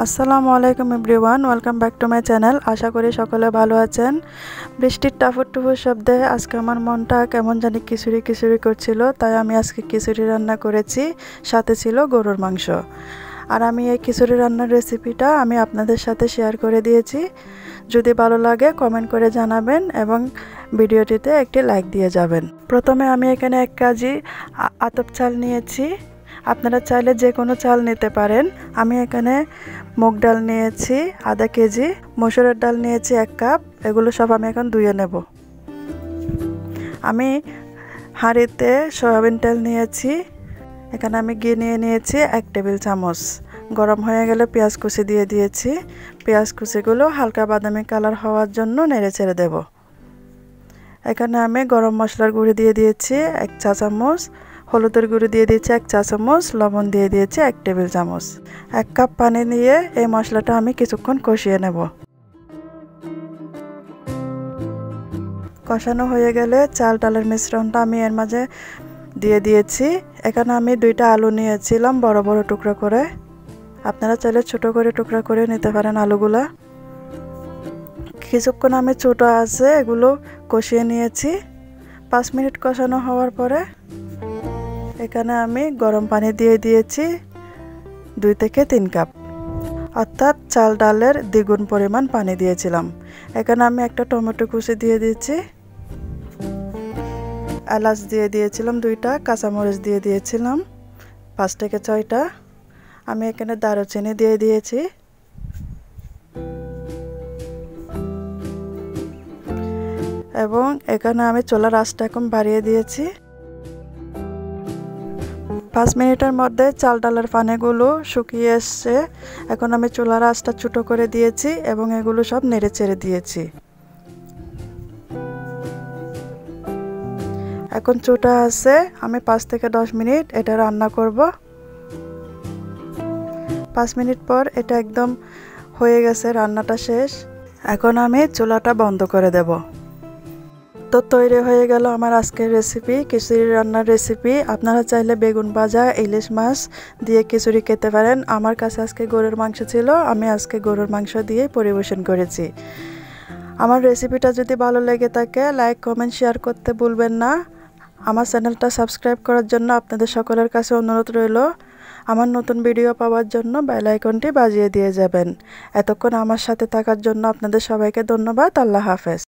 আসসালামু আলাইকুম everyone, welcome back to my channel. আশা করি সকলে ভালো আছেন। বৃষ্টির টাফুর টুফুর শব্দে আজকে আমার মনটা কেমন জানি খিচুড়ি খিচুড়ি করছিল, তাই আমি আজকে খিচুড়ি রান্না করেছি। সাথে ছিল গরুর মাংস। আর আমি এই খিচুড়ি রান্নার রেসিপিটা আমি আপনাদের সাথে শেয়ার করে দিয়েছি। যদি ভালো লাগে কমেন্ট করে জানাবেন এবং ভিডিওটিতে একটি লাইক দিয়ে যাবেন। প্রথমে আমি এখানে 1 কেজি আতপ চাল নিয়েছি। আপনারা চাইলে যে কোনো চাল নিতে পারেন। আমি এখানে মুগ ডাল নিয়েছি আধা কেজি, মসুরের ডাল নিয়েছি 1 কাপ। এগুলো সব আমি এখন ধুয়ে নেব। আমি হাঁড়িতে সয়াবিন তেল নিয়েছি। এখানে আমি ঘি নিয়েছি 1 টেবিল চামচ। গরম হয়ে গেলে পেঁয়াজ কুচি দিয়ে দিয়েছি। পেঁয়াজ কুচিগুলো হালকা বাদামি কালার হওয়ার জন্য নেড়ে ছেড়ে দেব। এখানে আমি গরম মশলার গুঁড়ি দিয়ে দিয়েছি 1 চা চামচ, হলুদের গুঁড়ি দিয়ে দিয়েছি 1 চা চামচ, লবণ দিয়ে দিয়েছি 1 টেবিল চামচ। 1 কাপ পানি দিয়ে এই মশলাটা আমি কিছুক্ষণ কষিয়ে নেব। কষানো হয়ে গেলে চাল ডালের মিশ্রণটা আমি এর মাঝে দিয়ে দিয়েছি। এখানে আমি 2টা আলু নিয়েছিলাম বড় বড় টুকরা করে। আপনারা চাইলে ছোট করে টুকরা করে নিতে পারেন আলুগুলা। কিছুক্ষণ আমি ছোট আছে এগুলো কষিয়ে নিয়েছি। 5 মিনিট কষানো হওয়ার পরে এখানে আমি গরম পানি দিয়ে দিয়েছি 2 থেকে 3 কাপ, অর্থাৎ চাল ডালের দ্বিগুণ পরিমাণ পানি দিয়েছিলাম। এখানে আমি একটা টমেটো কুচি দিয়ে দিয়েছি, এলাচ দিয়ে দিয়েছিলাম 2টা, কাঁচামরিচ দিয়ে দিয়েছিলাম 5 থেকে 6টা। আমি এখানে দারুচিনি দিয়ে দিয়েছি। এবং এখানে আমি চুলার আঁচটা এখন বাড়িয়ে দিয়েছি। 5 মিনিটের মধ্যে চাল ডালের পানিগুলো শুকিয়ে এসছে। এখন আমি চুলার আঁচটা ছোট করে দিয়েছি এবং এগুলো সব নেড়ে চেড়ে দিয়েছি। এখন চুটা আছে, আমি 5 থেকে 10 মিনিট এটা রান্না করব। 5 মিনিট পর এটা একদম হয়ে গেছে, রান্নাটা শেষ। এখন আমি চুলাটা বন্ধ করে দেব। তো তৈরি হয়ে গেল আমার আজকের রেসিপি, খিচুড়ি রান্নার রেসিপি। আপনারা চাইলে বেগুন ভাজা, ইলিশ মাছ দিয়ে খিচুড়ি খেতে পারেন। আমার কাছে আজকে গরুর মাংস ছিল, আমি আজকে গরুর মাংস দিয়ে পরিবেশন করেছি। আমার রেসিপিটা যদি ভালো লেগে থাকে লাইক কমেন্ট শেয়ার করতে ভুলবেন না। আমার চ্যানেলটা সাবস্ক্রাইব করার জন্য আপনাদের সকলের কাছে অনুরোধ রইল। আমার নতুন ভিডিও পাওয়ার জন্য বেল আইকনটি বাজিয়ে দিয়ে যাবেন। এতক্ষণ আমার সাথে থাকার জন্য আপনাদের সবাইকে ধন্যবাদ। আল্লাহ হাফেজ।